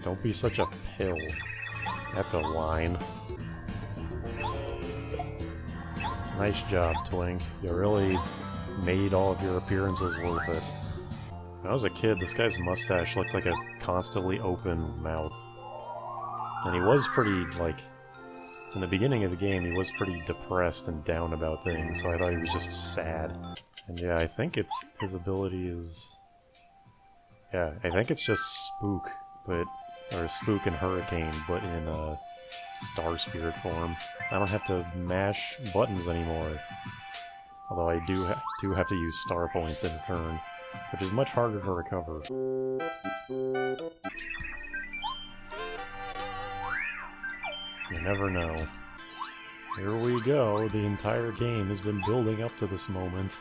Don't be such a pill. That's a line. Nice job, Twink. You really made all of your appearances worth it. When I was a kid, this guy's mustache looked like a constantly open mouth. And he was pretty, like... In the beginning of the game, he was pretty depressed and down about things, so I thought he was just sad. And yeah, I think his ability is... Yeah, I think it's just Spook, but... Or Spook and Hurricane, but in Star Spirit form. I don't have to mash buttons anymore. Although I do have to use star points in return, which is much harder to recover. You never know. Here we go, the entire game has been building up to this moment.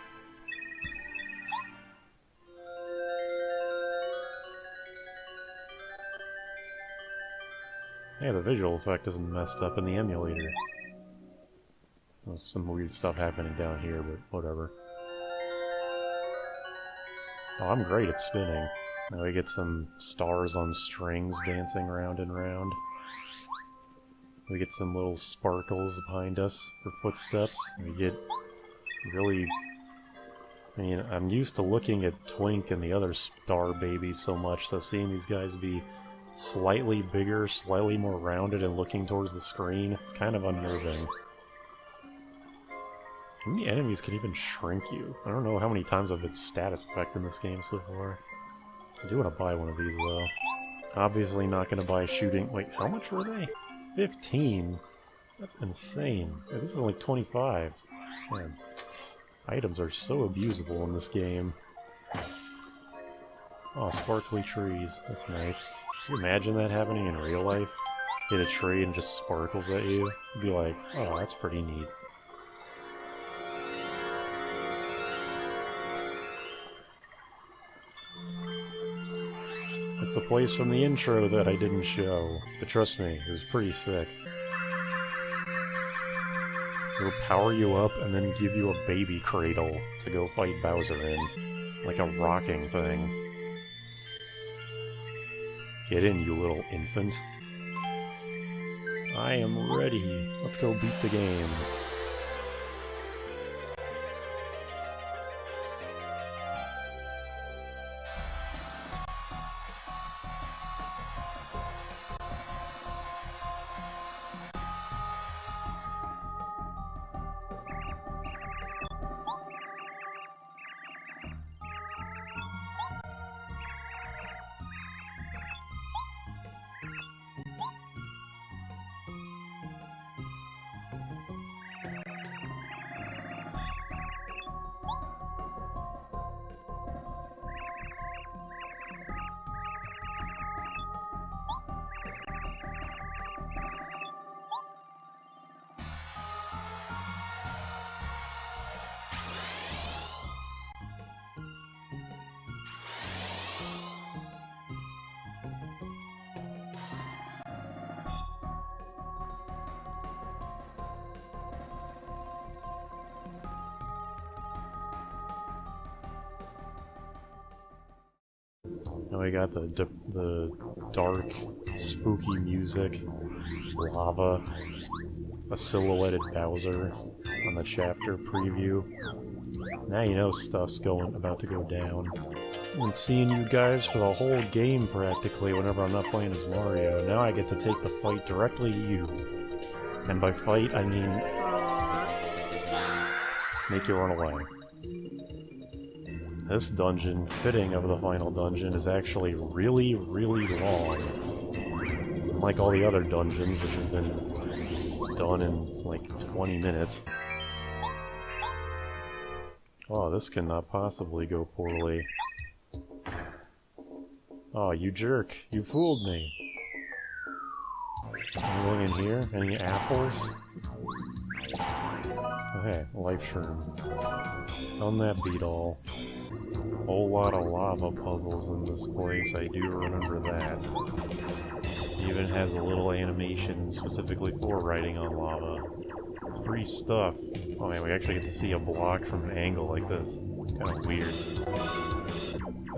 Yeah, the visual effect isn't messed up in the emulator. There's some weird stuff happening down here, but whatever. Oh, I'm great at spinning. Now we get some stars on strings dancing round and round. We get some little sparkles behind us for footsteps. We get really... I mean, I'm used to looking at Twink and the other star babies so much, so seeing these guys be slightly bigger, slightly more rounded, and looking towards the screen, it's kind of unnerving. How many enemies can even shrink you? I don't know how many times I've been status effect in this game so far. I do want to buy one of these, though. Obviously not going to buy shooting... Wait, how much were they? 15? That's insane. Yeah, this is like 25. Man. Items are so abusable in this game. Oh, sparkly trees. That's nice. Can you imagine that happening in real life? Hit a tree and just sparkles at you? You'd be like, oh, that's pretty neat. It's the place from the intro that I didn't show. But trust me, it was pretty sick. It'll power you up and then give you a baby cradle to go fight Bowser in. Like a rocking thing. Get in, you little infant. I am ready. Let's go beat the game. Now we got the dark, spooky music, lava, a silhouetted Bowser on the chapter preview. Now you know stuff's about to go down. I've been seeing you guys for the whole game practically whenever I'm not playing as Mario. Now I get to take the fight directly to you. And by fight, I mean... make you run away. This dungeon, fitting of the final dungeon, is actually really, really long. Unlike all the other dungeons, which have been done in like 20 minutes. Oh, this cannot possibly go poorly. Oh, you jerk. You fooled me. Anything in here? Any apples? Okay, life shroom. On that beat all. Whole lot of lava puzzles in this place, I do remember that. It even has a little animation specifically for riding on lava. Free stuff. Oh man, we actually get to see a block from an angle like this. Kind of weird.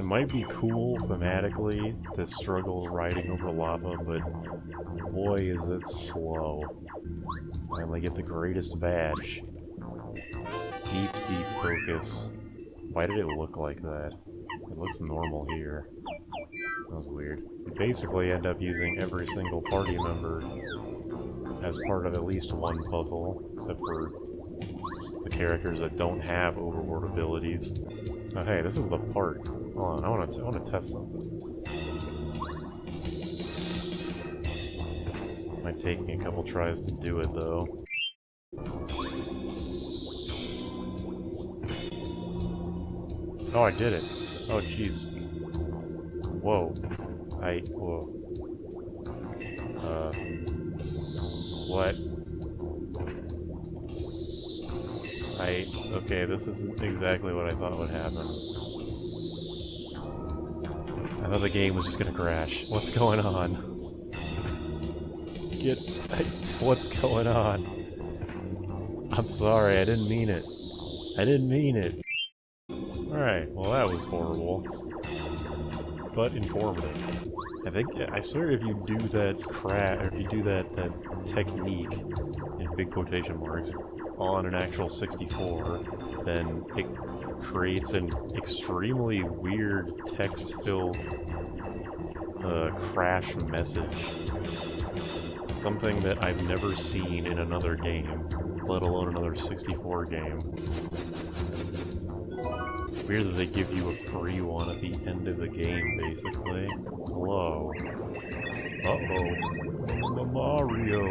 It might be cool thematically to struggle riding over lava, but boy is it slow. Finally get the greatest badge. Deep, deep focus. Why did it look like that? It looks normal here. That was weird. You basically end up using every single party member as part of at least one puzzle, except for the characters that don't have overworld abilities. Oh hey, this is the part. Hold on, I want to test something. Might take me a couple tries to do it though. Oh, I did it. Oh, jeez. Whoa. Whoa. What? Okay, this isn't exactly what I thought would happen. I thought the game was just gonna crash. What's going on? What's going on? I'm sorry, I didn't mean it. I didn't mean it. Alright, well that was horrible. But informative. I swear if you do that if you do that technique, in big quotation marks, on an actual 64, then it creates an extremely weird text-filled crash message. Something that I've never seen in another game, let alone another 64 game. Weird that they give you a free one at the end of the game, basically. Hello. Uh-oh. Mario.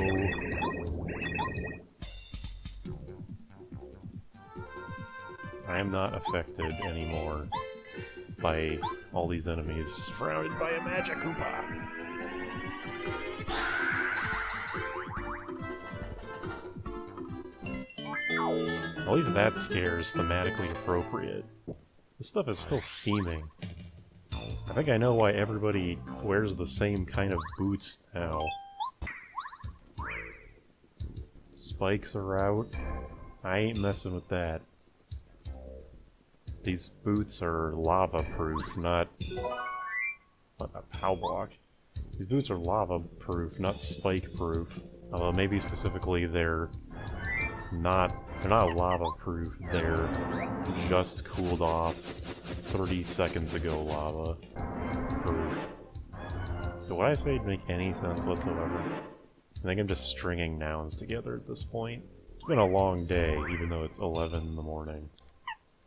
I am not affected anymore by all these enemies surrounded by a Magic Koopa. At least that scare's thematically appropriate. This stuff is still steaming. I think I know why everybody wears the same kind of boots now. Spikes are out. I ain't messing with that. These boots are lava-proof, not... What, a POW block? These boots are lava-proof, not spike-proof. Although maybe specifically they're not lava-proof, they're just cooled off 30 seconds ago lava-proof. So what I say would make any sense whatsoever. I think I'm just stringing nouns together at this point. It's been a long day, even though it's 11 in the morning.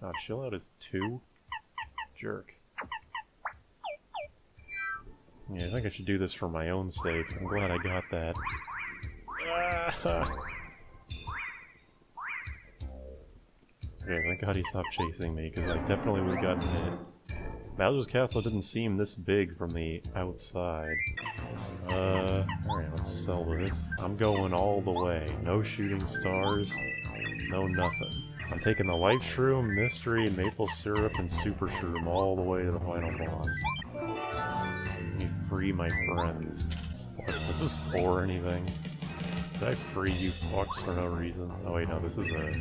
Oh, chill out is 2? Jerk. Yeah, I think I should do this for my own sake. I'm glad I got that. Okay, thank God he stopped chasing me, because I definitely would have gotten hit. Bowser's Castle didn't seem this big from the outside. Alright, let's sell this. I'm going all the way. No shooting stars, no nothing. I'm taking the Light Shroom, Mystery, Maple Syrup, and Super Shroom all the way to the final boss. Let me free my friends. What, is this for anything? Did I free you fucks for no reason? Oh wait, no, this is a...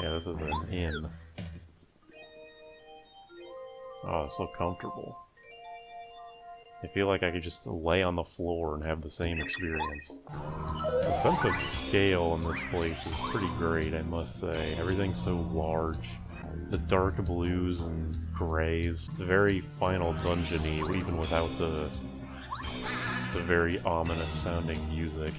Yeah, this is an inn. Oh, it's so comfortable. I feel like I could just lay on the floor and have the same experience. The sense of scale in this place is pretty great, I must say. Everything's so large. The dark blues and grays. It's very Final Dungeon-y, even without the very ominous sounding music.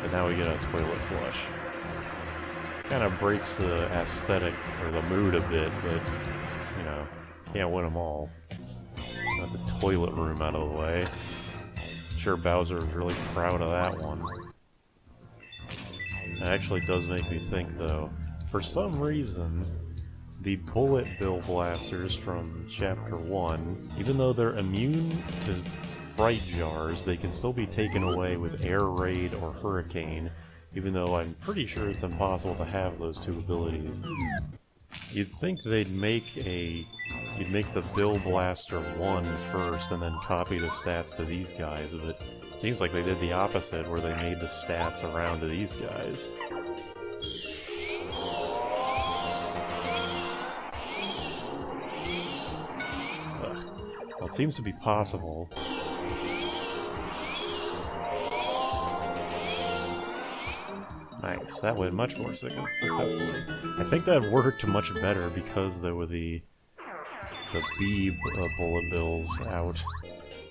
But now we get a toilet flush. Kind of breaks the aesthetic, or the mood a bit, but, you know, can't win them all. Got the toilet room out of the way. Sure Bowser is really proud of that one. It actually does make me think, though. For some reason, the bullet bill blasters from Chapter 1, even though they're immune to fright jars, they can still be taken away with Air Raid or Hurricane, even though I'm pretty sure it's impossible to have those two abilities. You'd think they'd make you'd make the Bill Blaster 1 first and then copy the stats to these guys, but it seems like they did the opposite, where they made the stats around to these guys. Well, it seems to be possible. Nice, that went much more successfully. I think that worked much better because there were the bee bullet bills out.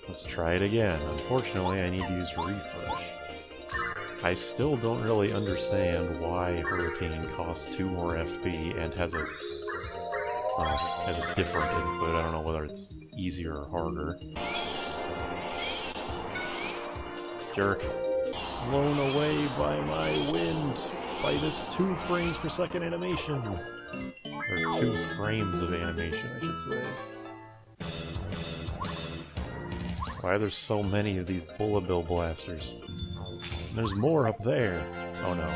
Let's try it again. Unfortunately, I need to use refresh. I still don't really understand why Hurricane costs 2 more FP and has a different input. I don't know whether it's easier or harder. Jerk. Blown away by my wind, by this 2 frames per second animation. Or 2 frames of animation, I should say. Why are there so many of these bullet bill blasters? And there's more up there. Oh no.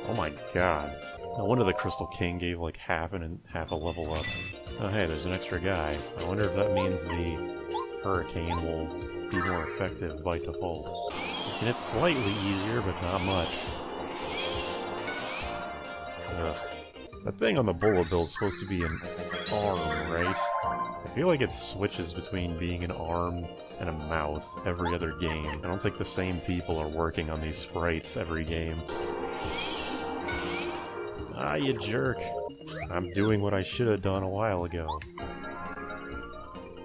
Oh my god. No wonder the Crystal King gave like half a level up. Oh hey, there's an extra guy. I wonder if that means the Hurricane will be more effective by default. And it's slightly easier, but not much. Ugh. That thing on the bullet bill is supposed to be an arm, right? I feel like it switches between being an arm and a mouth every other game. I don't think the same people are working on these sprites every game. Ah, you jerk. I'm doing what I should have done a while ago.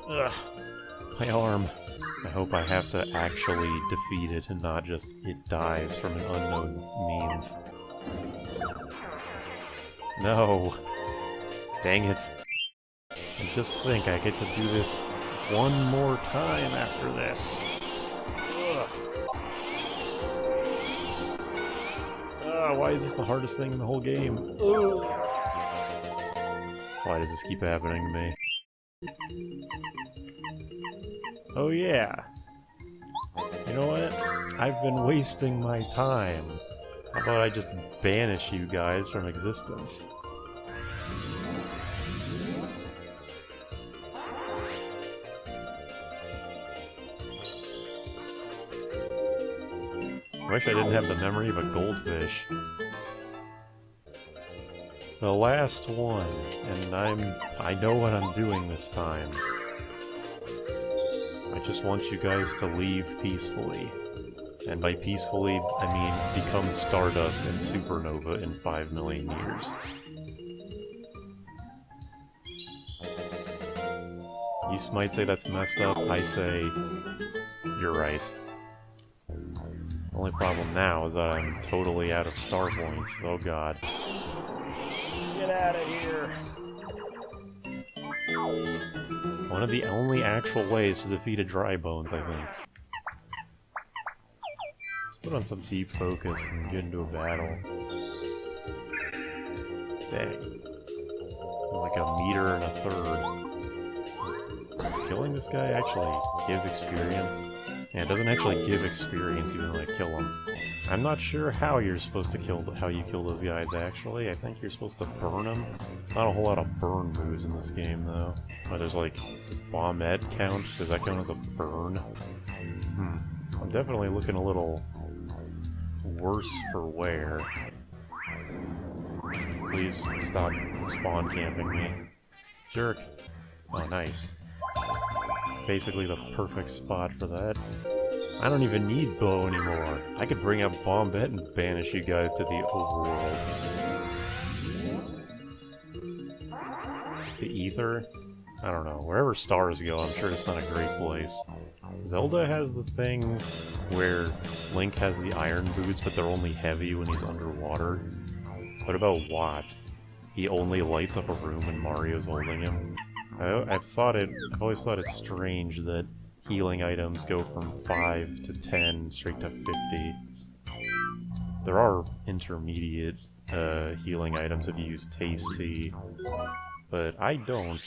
Ugh. My arm. I hope I have to actually defeat it and not just it dies from an unknown means. No. Dang it. And just think I get to do this one more time after this. Ugh. Why is this the hardest thing in the whole game? Ugh. Why does this keep happening to me? Oh yeah. You know what? I've been wasting my time. How about I just banish you guys from existence? I wish I didn't have the memory of a goldfish. The last one, and I know what I'm doing this time. I just want you guys to leave peacefully. And by peacefully, I mean become stardust and supernova in 5 million years. You might say that's messed up, I say, you're right. The only problem now is that I'm totally out of star points. Oh god. Get out of here! One of the only actual ways to defeat a dry bones, I think. Let's put on some deep focus and get into a battle. Dang. Like a meter and a third. Does killing this guy actually give experience? Yeah, it doesn't actually give experience even though I kill him. I'm not sure how you're supposed to how you kill those guys, actually. I think you're supposed to burn them. Not a whole lot of burn moves in this game, though. But there's like, does bombette count? Does that count as a burn? I'm definitely looking a little worse for wear. Please stop spawn camping me. Jerk. Oh, nice. Basically the perfect spot for that. I don't even need bow anymore. I could bring up bombette and banish you guys to the overworld. The ether? I don't know. Wherever stars go, I'm sure it's not a great place. Zelda has the thing where Link has the iron boots, but they're only heavy when he's underwater. What about Watt? He only lights up a room when Mario's holding him. I've always thought it's strange that healing items go from 5 to 10 straight to 50. There are intermediate healing items if you use Tasty, but I don't.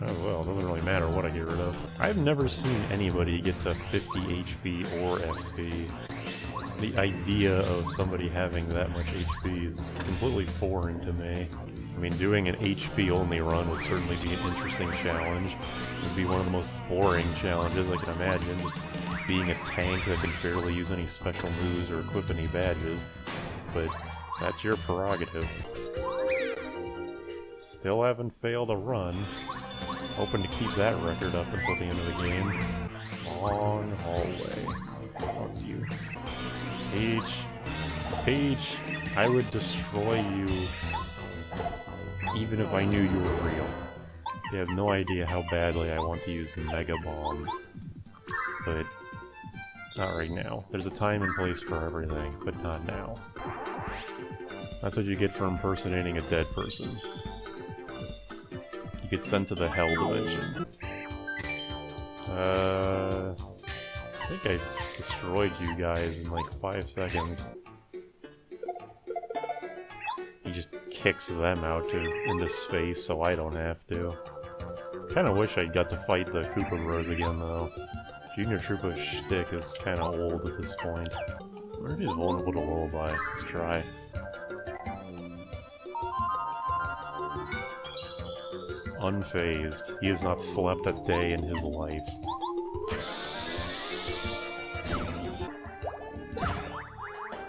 Oh well, it doesn't really matter what I get rid of. I've never seen anybody get to 50 HP or FP. The idea of somebody having that much HP is completely foreign to me. I mean, doing an HP-only run would certainly be an interesting challenge. It would be one of the most boring challenges I can imagine, just being a tank that can barely use any special moves or equip any badges. But that's your prerogative. Still haven't failed a run. Hoping to keep that record up until the end of the game. Long hallway. Fuck you. Peach. Peach, I would destroy you even if I knew you were real. You have no idea how badly I want to use Mega Bomb. But not right now. There's a time and place for everything, but not now. That's what you get for impersonating a dead person. You get sent to the Hell Dimension. I think I destroyed you guys in like 5 seconds. He just kicks them out into space so I don't have to. Kinda wish I got to fight the Koopa Bros again though. Junior Troopa's shtick is kinda old at this point. I wonder if he's vulnerable to Lullaby. Let's try. Unfazed. He has not slept a day in his life.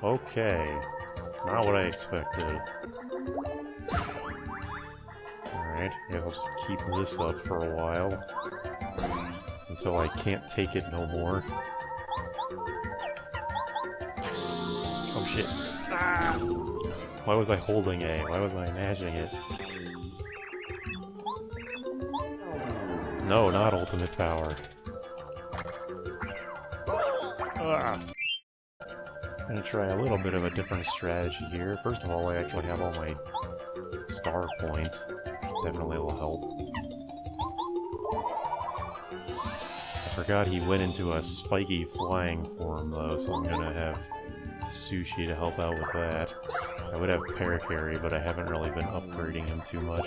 Okay. Not what I expected. Alright, yeah, I'll just keep this up for a while. Until I can't take it no more. Oh shit. Ah! Why was I holding A? Why was I mashing it? No, not ultimate power. Ah. I'm gonna try a little bit of a different strategy here. First of all, I actually have all my star points. Definitely will help. I forgot he went into a spiky flying form though, so I'm gonna have Sushi to help out with that. I would have Paracarry, but I haven't really been upgrading him too much.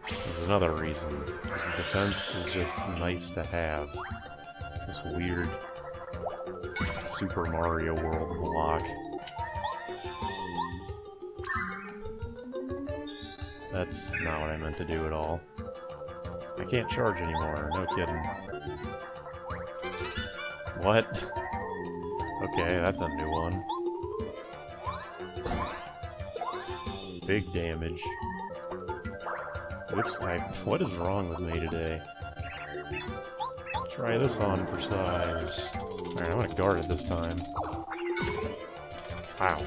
There's another reason. His defense is just nice to have. This weird Super Mario World block. That's not what I meant to do at all. I can't charge anymore, no kidding. What? Okay, that's a new one. Big damage. Which what is wrong with me today? Try this on for size. Alright, I'm gonna guard it this time. Wow.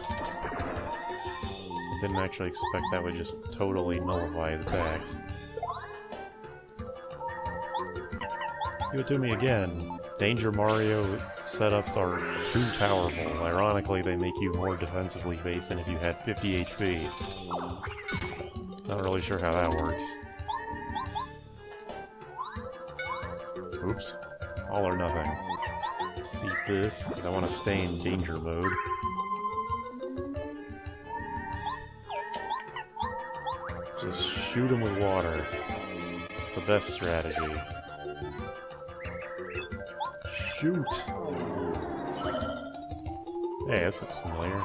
I didn't actually expect that would just totally nullify the attacks. Give it to me again. Danger Mario setups are too powerful. Ironically, they make you more defensively based than if you had 50 HP. Not really sure how that works. Oops. All or nothing. Let's eat this, because I want to stay in danger mode. Just shoot him with water. The best strategy. Shoot! Hey, this looks familiar.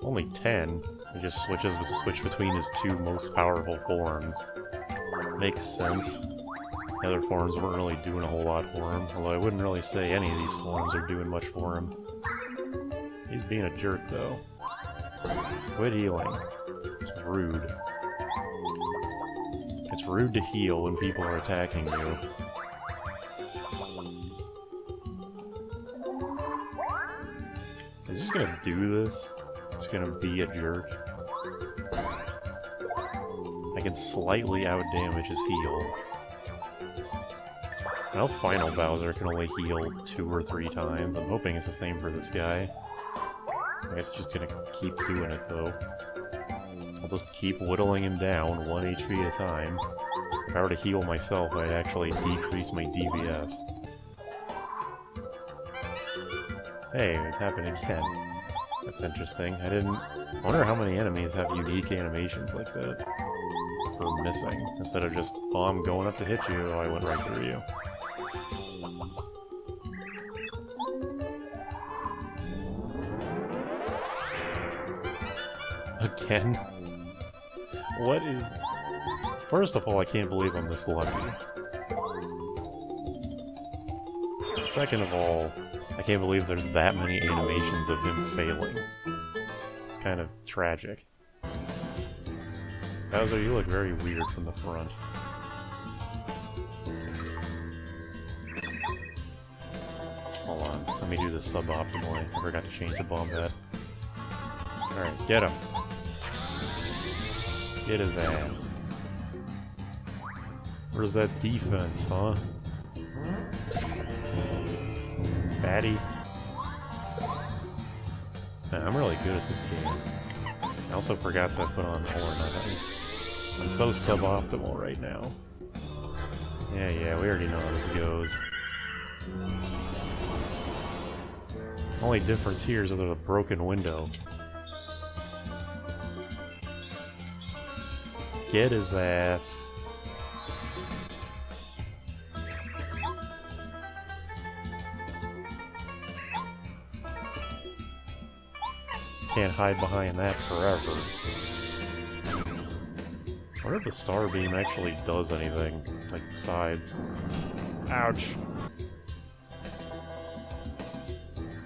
Only 10. He just switch between his two most powerful forms. Makes sense. The other forms weren't really doing a whole lot for him, although I wouldn't really say any of these forms are doing much for him. He's being a jerk, though. Quit healing. It's rude. It's rude to heal when people are attacking you. Is he just gonna do this? Just gonna be a jerk? I can slightly outdamage his heal. Now Final Bowser can only heal 2 or 3 times. I'm hoping it's the same for this guy. I guess just gonna keep doing it though. I'll just keep whittling him down 1 HP at a time. If I were to heal myself, I'd actually decrease my DPS. Hey, it happened again. That's interesting. I wonder how many enemies have unique animations like that. For missing. Instead of just, oh, I'm going up to hit you, oh, I went right through you. Again? What is... First of all, I can't believe I'm this lucky. Second of all, I can't believe there's that many animations of him failing. It's kind kind of tragic. Bowser, you look very weird from the front. Hold on, let me do this suboptimally. I forgot to change the Bombette. Alright, get him. Get his ass. Where's that defense, huh? Batty. Man, I'm really good at this game. I also forgot to put on Horn. I'm so suboptimal right now. Yeah, we already know how this goes. Only difference here is that there's a broken window. Get his ass. Can't hide behind that forever. I wonder if the Star Beam actually does anything, like, besides... Ouch!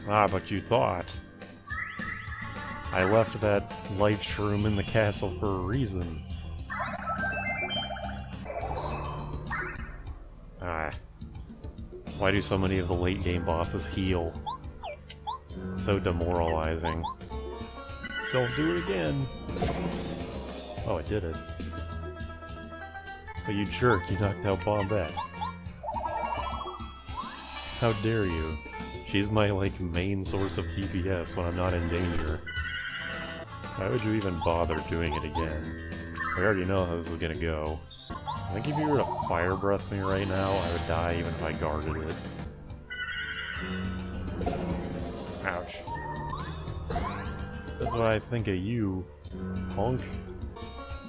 Ah, but you thought. I left that life shroom in the castle for a reason. Ah. Why do so many of the late game bosses heal? It's so demoralizing. Don't do it again! Oh, I did it. But you jerk, you knocked out Bombette. How dare you? She's my, like, main source of TPS when I'm not in danger. Why would you even bother doing it again? I already know how this is gonna go. I think if you were to Fire Breath me right now, I would die even if I guarded it. Ouch. That's what I think of you, punk.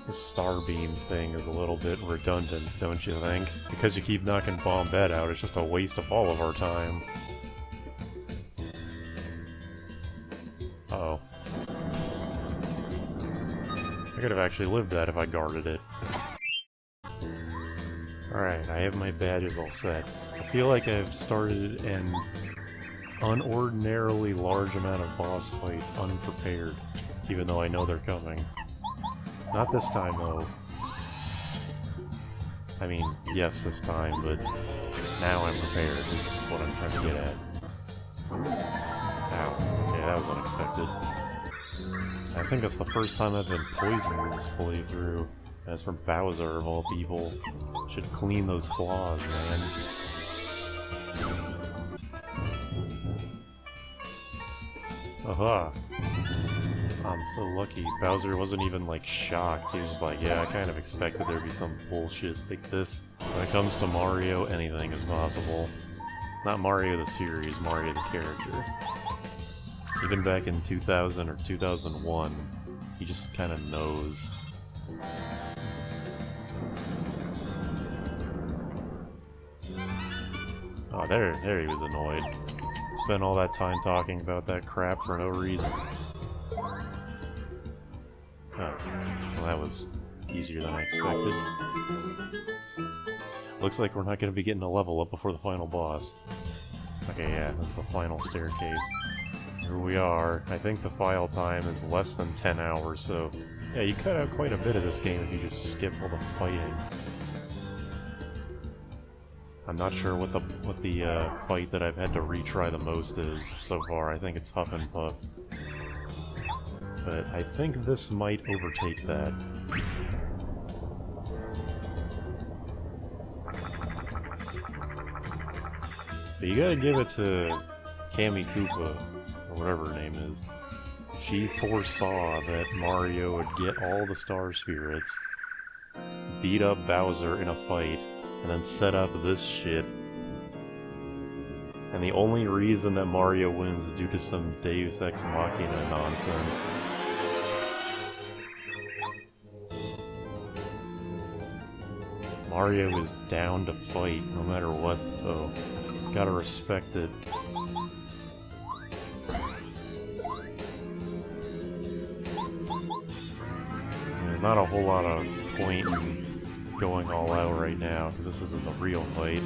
This Star Beam thing is a little bit redundant, don't you think? Because you keep knocking Bombette out, it's just a waste of all of our time. Uh-oh. I could have actually lived that if I guarded it. Alright, I have my badges all set. I feel like I've started an unordinarily large amount of boss fights unprepared, even though I know they're coming. Not this time, though. I mean, yes, this time, but now I'm prepared, is what I'm trying to get at. Ow. Okay, that was unexpected. I think that's the first time I've been poisoned in this playthrough. That's from Bowser, of all people. Should clean those claws, man. Aha! I'm so lucky. Bowser wasn't even, like, shocked. He was just like, yeah, I kind of expected there'd be some bullshit like this. When it comes to Mario, anything is possible. Not Mario the series, Mario the character. Even back in 2000 or 2001, he just kind of knows. Oh, there he was annoyed. Spent all that time talking about that crap for no reason. Oh, well that was easier than I expected. Looks like we're not going to be getting a level up before the final boss. Okay, yeah, this is the final staircase. Here we are. I think the file time is less than 10 hours, so... Yeah, you cut out quite a bit of this game if you just skip all the fighting. I'm not sure what the fight that I've had to retry the most is so far. I think it's Huff and Puff. But I think this might overtake that. But you gotta give it to Kami Koopa, or whatever her name is. She foresaw that Mario would get all the Star Spirits, beat up Bowser in a fight, and then set up this shit. And the only reason that Mario wins is due to some Deus Ex Machina nonsense. Mario is down to fight, no matter what, though. Gotta respect it. There's not a whole lot of point in going all out right now, because this isn't the real fight.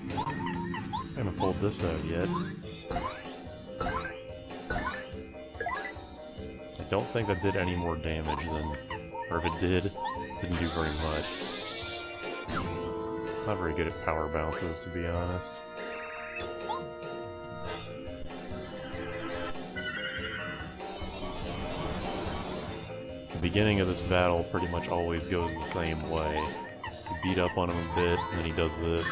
I haven't pulled this out yet. don't think that did any more damage than... or if it did, didn't do very much. Not very good at power bounces, to be honest. The beginning of this battle pretty much always goes the same way. You beat up on him a bit, and then he does this.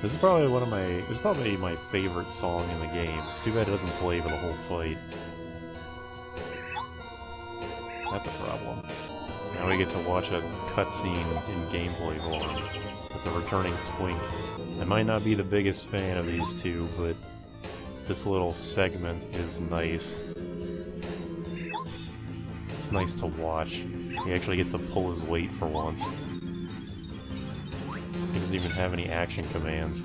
This is probably my favorite song in the game. It's too bad it doesn't play for the whole fight. That's a problem. Now we get to watch a cutscene in gameplay form with the returning Twink. I might not be the biggest fan of these two, but this little segment is nice. It's nice to watch. He actually gets to pull his weight for once. He doesn't even have any action commands.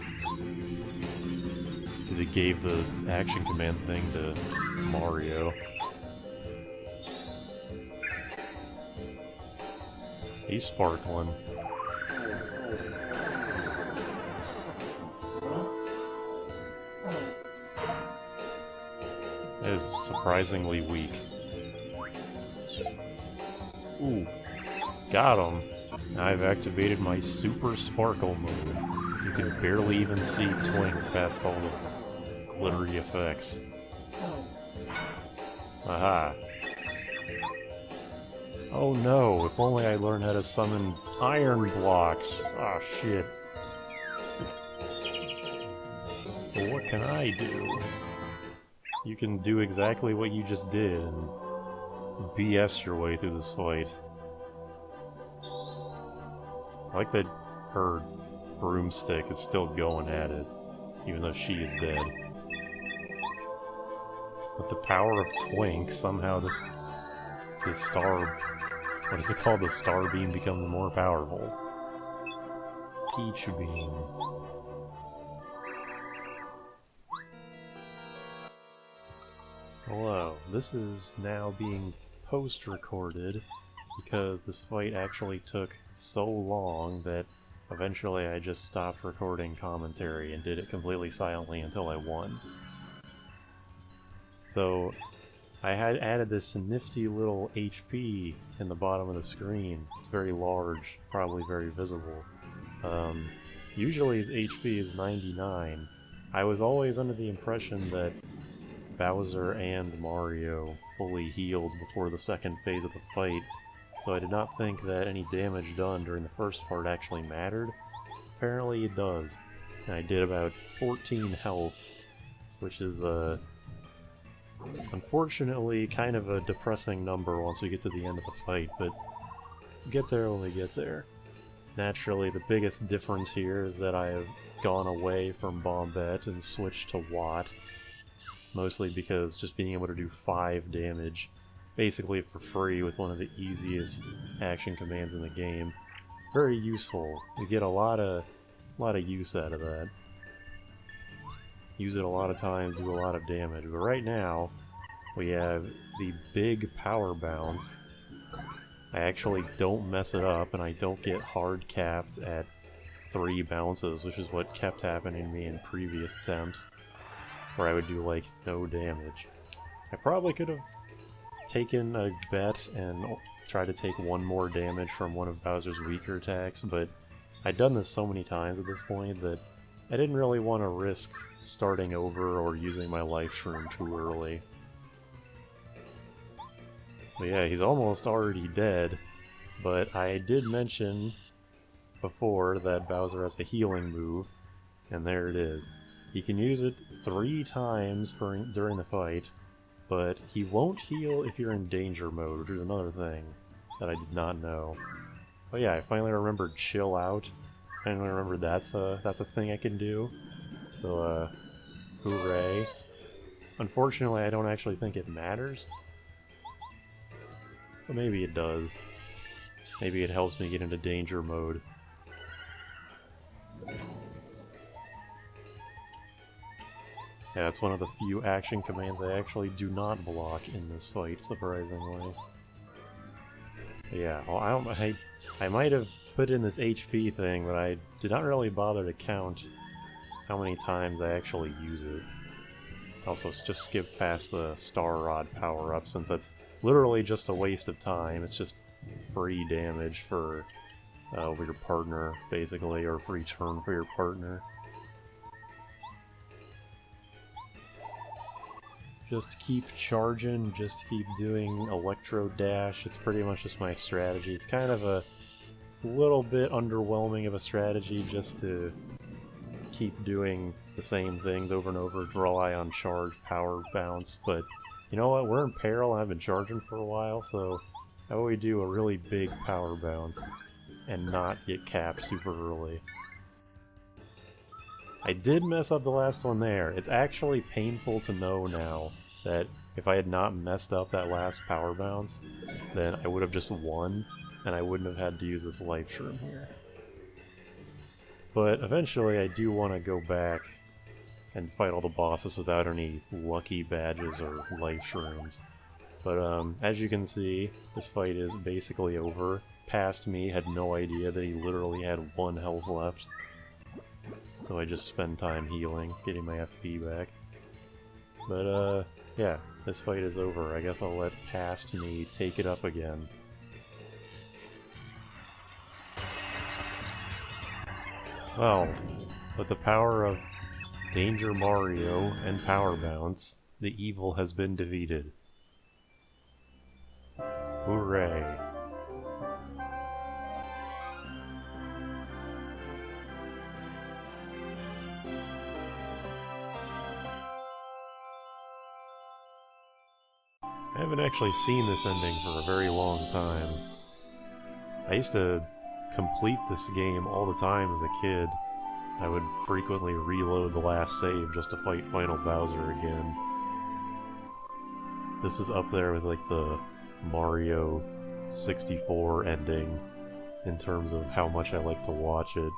Because he gave the action command thing to Mario. He's sparkling. That is surprisingly weak. Ooh. Got him. Now I've activated my Super Sparkle mode. You can barely even see Twink past all the glittery effects. Aha. Oh no, if only I learned how to summon iron blocks. Ah, shit. Well, what can I do? You can do exactly what you just did and BS your way through this fight. I like that her broomstick is still going at it, even though she is dead. With the power of Twink, somehow this star... what is it called? The star beam becomes more powerful. Peach beam. Hello, this is now being post-recorded because this fight actually took so long that eventually I just stopped recording commentary and did it completely silently until I won. So, I had added this nifty little HP in the bottom of the screen. It's very large, probably very visible. Usually his HP is 99. I was always under the impression that Bowser and Mario fully healed before the second phase of the fight, so I did not think that any damage done during the first part actually mattered. Apparently it does, and I did about 14 health, which is unfortunately kind of a depressing number once we get to the end of the fight, but get there when we get there. Naturally, the biggest difference here is that I have gone away from Bombette and switched to Watt. Mostly because just being able to do 5 damage, basically for free with one of the easiest action commands in the game, it's very useful. You get a lot of use out of that. Use it a lot of times, do a lot of damage. But right now, we have the big power bounce. I actually don't mess it up, and I don't get hard capped at 3 bounces, which is what kept happening to me in previous attempts, where I would do, like, no damage. I probably could have taken a bet and tried to take 1 more damage from one of Bowser's weaker attacks, but I'd done this so many times at this point that I didn't really want to risk starting over or using my life shroom too early. But yeah, he's almost already dead, but I did mention before that Bowser has a healing move, and there it is. He can use it 3 times during the fight, but he won't heal if you're in danger mode, which is another thing that I did not know. But yeah, I finally remembered chill out. I finally remembered that's a thing I can do. So, hooray. Unfortunately, I don't actually think it matters. But maybe it does. Maybe it helps me get into danger mode. Yeah, it's one of the few action commands I actually do not block in this fight, surprisingly. But yeah, well, I might have put in this HP thing, but I did not really bother to count how many times I actually use it. Also, just skip past the Star Rod power-up, since that's literally just a waste of time. It's just free damage for your partner, basically, or free turn for your partner. Just keep charging, just keep doing Electro Dash. It's pretty much just my strategy. It's kind of it's a little bit underwhelming of a strategy just to keep doing the same things over and over, rely on charge, power, bounce, but you know what, we're in peril and I've been charging for a while, so how about we do a really big power bounce and not get capped super early. I did mess up the last one there. It's actually painful to know now that if I had not messed up that last power bounce, then I would have just won, and I wouldn't have had to use this life shroom here. But eventually I do want to go back and fight all the bosses without any lucky badges or life shrooms. But as you can see, this fight is basically over. Past me had no idea that he literally had 1 health left. So I just spend time healing, getting my FP back. But yeah, this fight is over. I guess I'll let past me take it up again. Well, with the power of Danger Mario and Power Bounce, the evil has been defeated. Hooray! I haven't actually seen this ending for a very long time. I used to complete this game all the time as a kid. I would frequently reload the last save just to fight Final Bowser again. This is up there with like the Mario 64 ending in terms of how much I like to watch it.